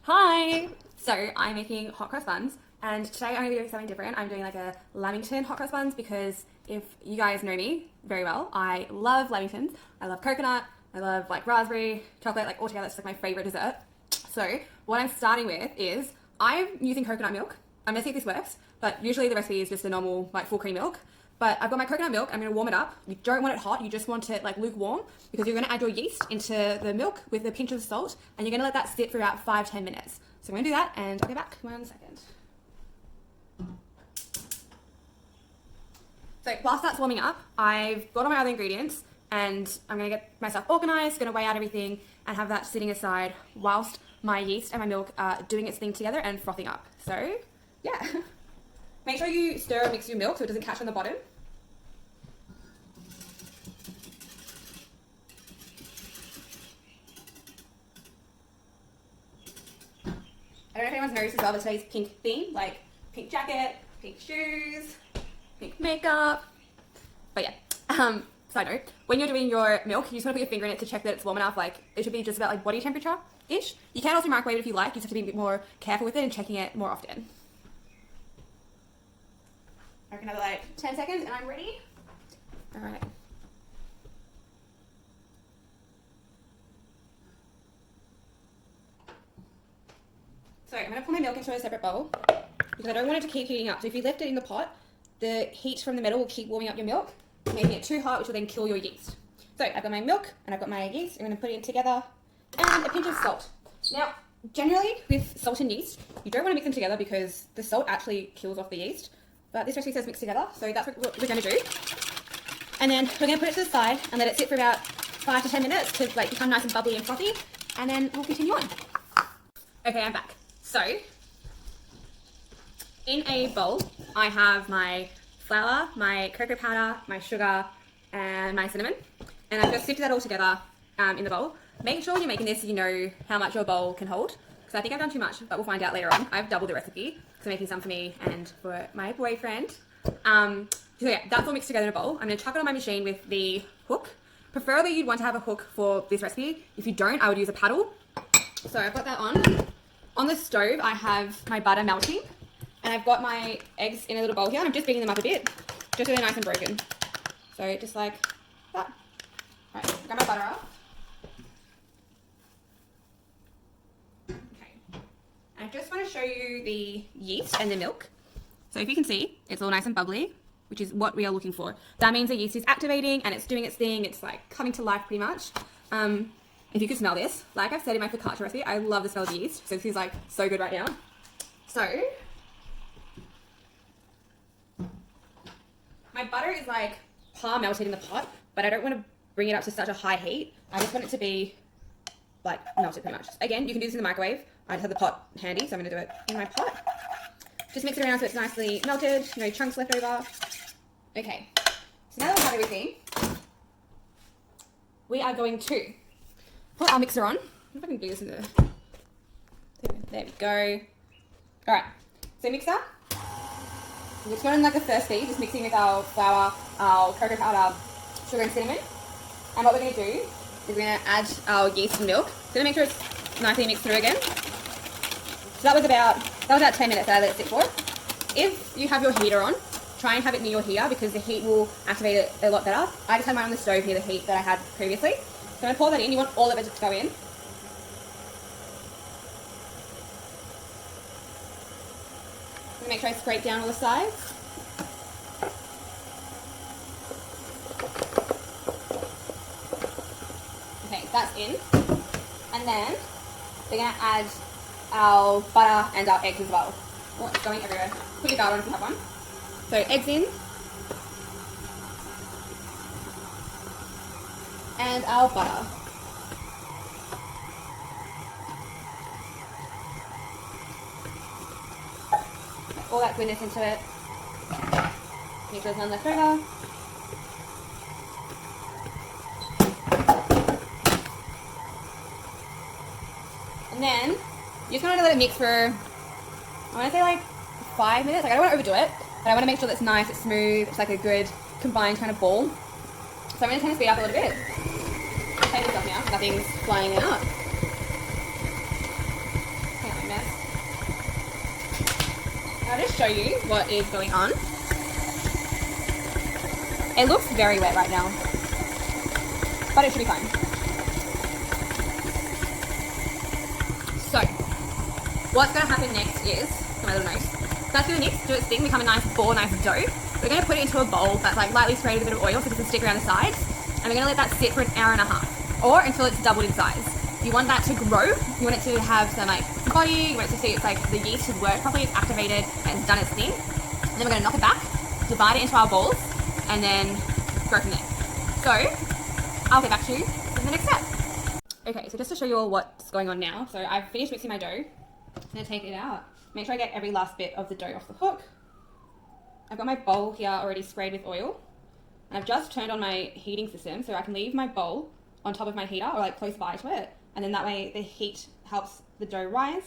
Hi! So I'm making hot cross buns, and today I'm going to be doing something different. I'm doing like a Lamington hot cross buns because if you guys know me very well, I love Lamingtons. I love coconut, I love like raspberry, chocolate, like altogether it's like my favorite dessert. So what I'm starting with is I'm using coconut milk. I'm going to see if this works, but usually the recipe is just a normal like full cream milk. But I've got my coconut milk, I'm going to warm it up. You don't want it hot, you just want it like lukewarm because you're going to add your yeast into the milk with a pinch of salt and you're going to let that sit for about 5-10 minutes. So I'm going to do that and I'll be back 1 second. So whilst that's warming up, I've got all my other ingredients and I'm going to get myself organised, going to weigh out everything and have that sitting aside whilst my yeast and my milk are doing its thing together and frothing up. So yeah. Make sure you stir and mix your milk so it doesn't catch on the bottom. I don't know if anyone's noticed as well, but today's pink theme, like pink jacket, pink shoes, pink makeup. But yeah, side note, when you're doing your milk, you just want to put your finger in it to check that it's warm enough. Like it should be just about like body temperature-ish. You can also microwave it if you like, you just have to be a bit more careful with it and checking it more often. I reckon another like 10 seconds and I'm ready. All right. So I'm going to pour my milk into a separate bowl because I don't want it to keep heating up. So if you left it in the pot, the heat from the metal will keep warming up your milk, making it too hot, which will then kill your yeast. So I've got my milk and I've got my yeast. I'm going to put it in together and a pinch of salt. Now, generally with salt and yeast, you don't want to mix them together because the salt actually kills off the yeast. But this recipe says mix together, so that's what we're going to do. And then we're going to put it to the side and let it sit for about 5 to 10 minutes to like become nice and bubbly and frothy, and then we'll continue on. Okay, I'm back. So, in a bowl, I have my flour, my cocoa powder, my sugar, and my cinnamon. And I've just sifted that all together in the bowl. Make sure when you're making this, you know how much your bowl can hold. Because I think I've done too much, but we'll find out later on. I've doubled the recipe. So I'm making some for me and for my boyfriend. So yeah, that's all mixed together in a bowl. I'm going to chuck it on my machine with the hook. Preferably you'd want to have a hook for this recipe. If you don't, I would use a paddle. So I've got that on. On the stove, I have my butter melting. And I've got my eggs in a little bowl here. And I'm just beating them up a bit. Just so they're nice and broken. So just like that. Alright, grab my butter up. I just want to show you the yeast and the milk. So if you can see, it's all nice and bubbly, which is what we are looking for. That means the yeast is activating and it's doing its thing. It's like coming to life pretty much. If you could smell this, like I've said in my focaccia recipe, I love the smell of the yeast. So this is like so good right now. So my butter is like par melted in the pot, but I don't want to bring it up to such a high heat. I just want it to be like melted pretty much. Again, you can do this in the microwave. I just have the pot handy, so I'm going to do it in my pot. Just mix it around so it's nicely melted, no chunks left over. Okay, so now that we have everything, we are going to put our mixer on. I wonder if I can do this in the... There we go. Alright, so mixer. We're just going in like the first feed, just mixing with our flour, our cocoa powder, sugar and cinnamon. And what we're going to do is we're going to add our yeast and milk. So going to make sure it's nicely mixed through again. So that was about 10 minutes that I let it sit for. If you have your heater on, try and have it near your heater because the heat will activate it a lot better. I just had mine on the stove near the heat that I had previously. So I'm going to pour that in. You want all of it to go in. I'm going to make sure I scrape down all the sides. Okay, that's in. And then we're going to add our butter and our eggs as well. Oh, it's going everywhere. Put your guard on if you have one. So eggs in. And our butter. All that goodness into it. Make sure there's none left over. And then you just want to let it mix for, I want to say like 5 minutes. Like I don't want to overdo it, but I want to make sure that it's nice, it's smooth, it's like a good combined kind of ball. So I'm going to kind of speed up a little bit. Take this off now, nothing's flying out. Hang on. I'll just show you what is going on. It looks very wet right now, but it should be fine. So, what's going to happen next is, my little nose, that's going to do its thing, become a nice ball, nice dough. We're going to put it into a bowl that's like lightly sprayed with a bit of oil so it doesn't stick around the sides. And we're going to let that sit for an hour and a half, or until it's doubled in size. You want that to grow, you want it to have some like body, you want it to see it's like the yeast has worked properly, it's activated, and it's done its thing. And then we're going to knock it back, divide it into our balls, and then go from there. So, I'll get back to you in the next step. Okay, so just to show you all what's going on now. So I've finished mixing my dough. I'm going to take it out. Make sure I get every last bit of the dough off the hook. I've got my bowl here already sprayed with oil. And I've just turned on my heating system so I can leave my bowl on top of my heater or like close by to it. And then that way the heat helps the dough rise.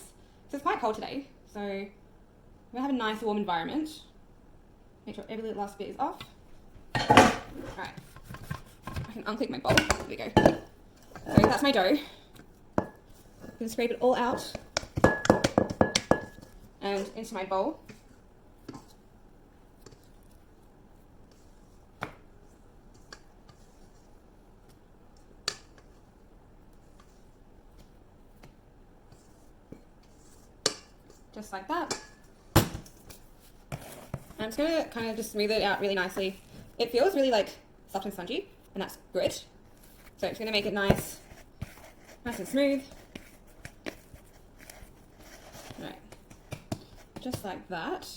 So it's quite cold today. So we're going to have a nice warm environment. Make sure every little last bit is off. Alright. I can unclip my bowl. There we go. So that's my dough. I'm going to scrape it all out and into my bowl. Just like that. I'm just going to kind of just smooth it out really nicely. It feels really like soft and spongy, and that's good. So I'm just going to make it nice and smooth. Right, just like that.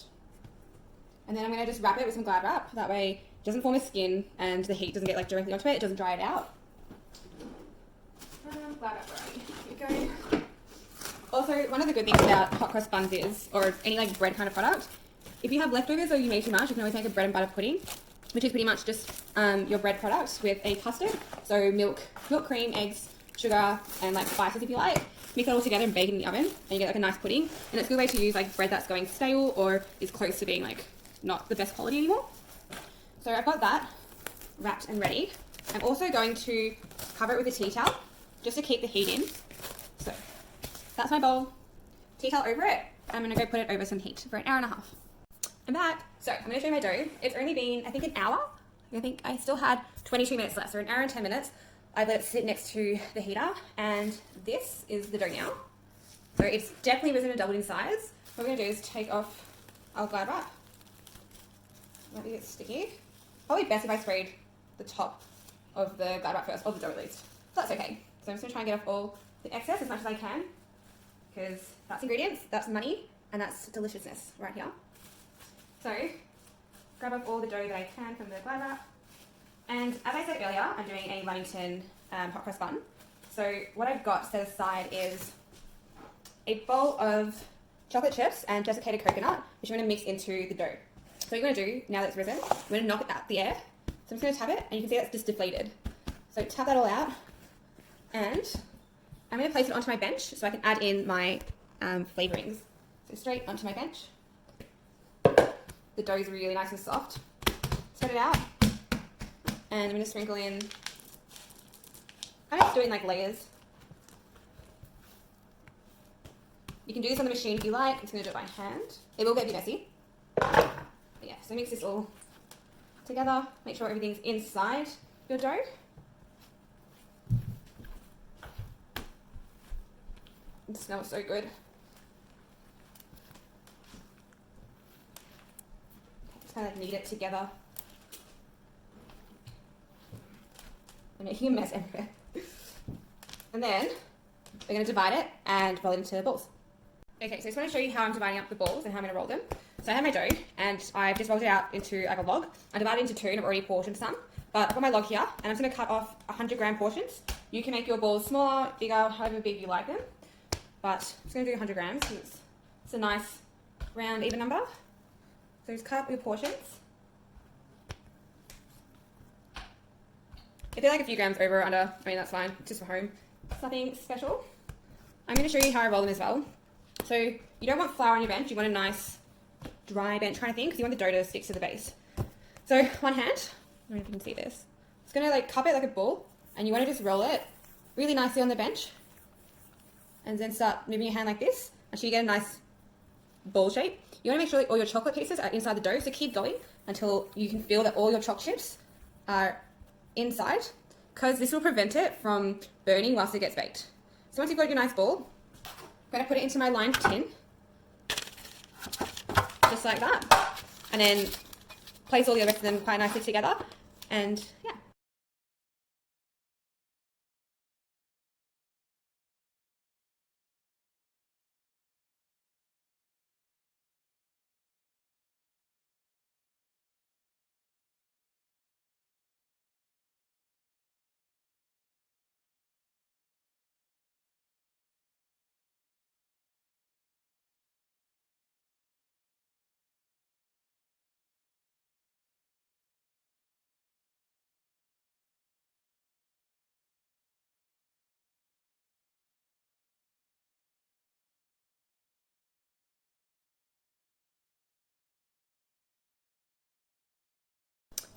And then I'm going to just wrap it with some Glad wrap. That way it doesn't form a skin and the heat doesn't get like directly onto it. It doesn't dry it out. Glad wrap ready. Here we go. Also, one of the good things about hot cross buns is, or any like bread kind of product, if you have leftovers or you made too much, you can always make a bread and butter pudding, which is pretty much just your bread product with a custard. So milk, cream, eggs, sugar, and like spices if you like. Mix it all together and bake it in the oven, and you get like a nice pudding. And it's a good way to use like bread that's going stale or is close to being like not the best quality anymore. So I've got that wrapped and ready. I'm also going to cover it with a tea towel just to keep the heat in. So that's my bowl. Tea towel over it. I'm going to go put it over some heat for an hour and a half. I'm back. So I'm going to show you my dough. It's only been, I think, an hour. I think I still had 22 minutes left. So an hour and 10 minutes. I've let it sit next to the heater. And this is the dough now. So it's definitely risen and doubled in size. What we're going to do is take off our Glad wrap. Might be a bit sticky. Probably best if I sprayed the top of the Glad wrap first, or the dough at least. But that's okay. So I'm just going to try and get off all the excess as much as I can. Because that's ingredients, that's money, and that's deliciousness right here. So, grab up all the dough that I can from the Glad wrap. And as I said earlier, I'm doing a Lamington hot cross bun. So what I've got set aside is a bowl of chocolate chips and desiccated coconut, which I'm going to mix into the dough. So what you're going to do, now that it's risen, I'm going to knock it out the air. So I'm just going to tap it, and you can see that's just deflated. So tap that all out, and I'm going to place it onto my bench so I can add in my flavourings. So straight onto my bench. The dough is really nice and soft. Spread it out. And I'm going to sprinkle in, kind of just doing like layers. You can do this on the machine if you like. I'm just going to do it by hand. It will get a bit messy. But yeah, so mix this all together. Make sure everything's inside your dough. It smells so good. Just kind of knead it together. I'm making a mess everywhere. And then we're going to divide it and roll it into balls. Okay, so I just want to show you how I'm dividing up the balls and how I'm going to roll them. So I have my dough and I've just rolled it out into like a log. I divided it into two and I've already portioned some. But I've got my log here and I'm just going to cut off 100 gram portions. You can make your balls smaller, bigger, however big you like them. But I'm just going to do 100 grams because it's a nice round even number. So just cut up your portions. If they're like a few grams over or under, I mean that's fine, it's just for home. It's nothing special. I'm going to show you how I roll them as well. So you don't want flour on your bench, you want a nice dry bench kind of thing because you want the dough to stick to the base. So one hand, I don't know if you can see this. It's going to like cup it like a ball and you want to just roll it really nicely on the bench. And then start moving your hand like this until you get a nice ball shape. You want to make sure that all your chocolate pieces are inside the dough, so keep going until you can feel that all your chocolate chips are inside, because this will prevent it from burning whilst it gets baked. So once you've got your nice ball, I'm going to put it into my lined tin, just like that, and then place all the rest of them quite nicely together, and yeah.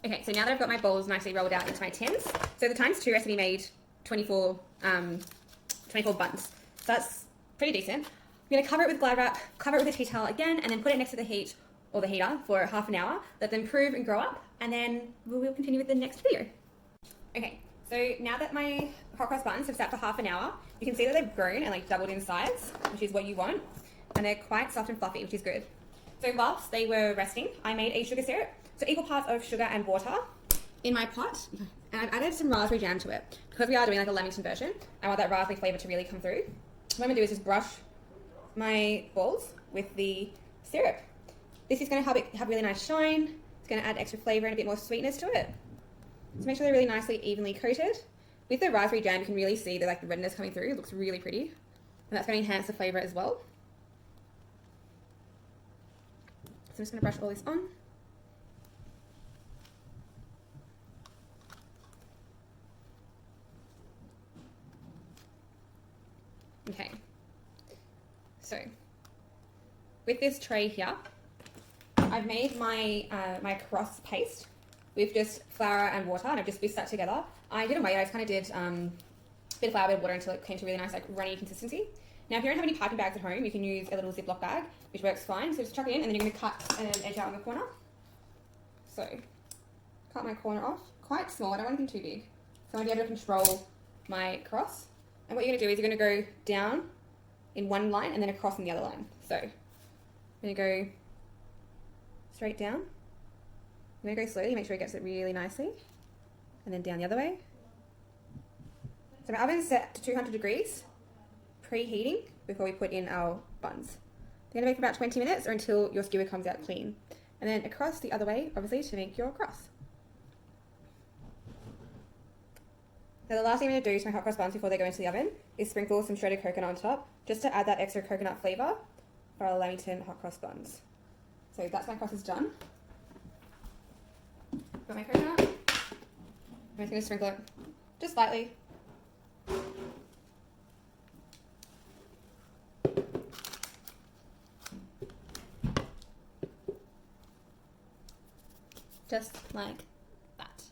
Okay, so now that I've got my balls nicely rolled out into my tins, so the times 2 recipe made 24 buns. So that's pretty decent. I'm going to cover it with Glad wrap, cover it with a tea towel again, and then put it next to the heat or the heater for half an hour. Let them prove and grow up, and then we'll continue with the next video. Okay, so now that my hot cross buns have sat for half an hour, you can see that they've grown and like doubled in size, which is what you want, and they're quite soft and fluffy, which is good. So whilst they were resting, I made a sugar syrup. So equal parts of sugar and water in my pot, and I've added some raspberry jam to it. Because we are doing like a Lamington version, I want that raspberry flavour to really come through. What I'm going to do is just brush my balls with the syrup. This is going to help it have really nice shine. It's going to add extra flavour and a bit more sweetness to it. So make sure they're really nicely evenly coated. With the raspberry jam, you can really see the redness coming through. It looks really pretty. And that's going to enhance the flavour as well. So I'm just going to brush all this on. Okay, so with this tray here, I've made my my cross paste with just flour and water, and I've just whisked that together. I didn't wait, I just kind of did a bit of flour, a bit of water until it came to a really nice like runny consistency. Now if you don't have any piping bags at home, you can use a little Ziploc bag, which works fine. So just chuck it in, and then you're going to cut an edge out on the corner. So cut my corner off, quite small, I don't want anything too big. So I want to be able to control my cross. And what you're going to do is you're going to go down in one line and then across in the other line. So I'm going to go straight down. I'm going to go slowly, make sure it gets it really nicely. And then down the other way. So my oven's set to 200 degrees, preheating before we put in our buns. They're going to bake for about 20 minutes or until your skewer comes out clean. And then across the other way, obviously, to make your cross. Now the last thing I'm going to do to my hot cross buns before they go into the oven is sprinkle some shredded coconut on top, just to add that extra coconut flavour for our Lamington hot cross buns. So that's my crust is done. Got my coconut. I'm just going to sprinkle it just slightly. Just like that.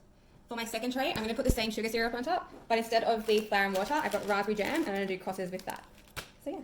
For my second tray, I'm going to put the same sugar syrup on top, but instead of the flour and water, I've got raspberry jam, and I'm going to do crosses with that. So yeah.